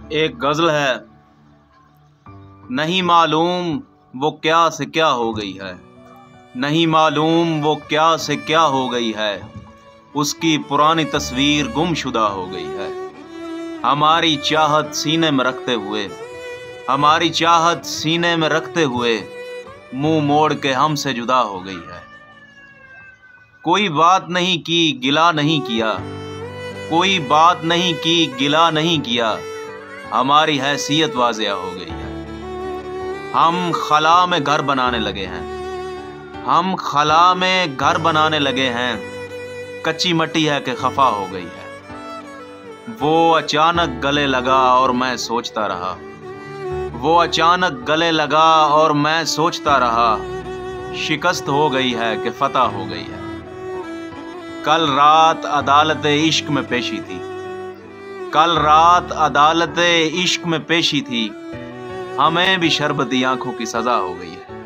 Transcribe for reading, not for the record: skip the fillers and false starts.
ایک غزل ہے، نہیں معلوم وہ کیا سے کیا ہو گئی ہے، نہیں معلوم وہ کیا سے کیا ہو گئی ہے، اس کی پرانی تصویر گم شدہ ہو گئی ہے۔ ہماری چاہت سینے میں رکھتے ہوئے، ہماری چاہت سینے میں رکھتے ہوئے منہ موڑ کے ہم سے جدا ہو گئی ہے۔ کوئی بات نہیں کی گلہ نہیں کیا، کوئی بات نہیں کی گلہ نہیں کیا، ہماری حیثیت واضح ہو گئی ہے۔ ہم خلا میں گھر بنانے لگے ہیں، ہم خلا میں گھر بنانے لگے ہیں، کچی مٹی ہے کہ خفا ہو گئی ہے۔ وہ اچانک گلے لگا اور میں سوچتا رہا، وہ اچانک گلے لگا اور میں سوچتا رہا، شکست ہو گئی ہے کہ فتح ہو گئی ہے۔ کل رات عدالت عشق میں پیشی تھی، کل رات عدالت عشق میں پیشی تھی، ہمیں بھی شربتی آنکھوں کی سزا ہو گئی ہے۔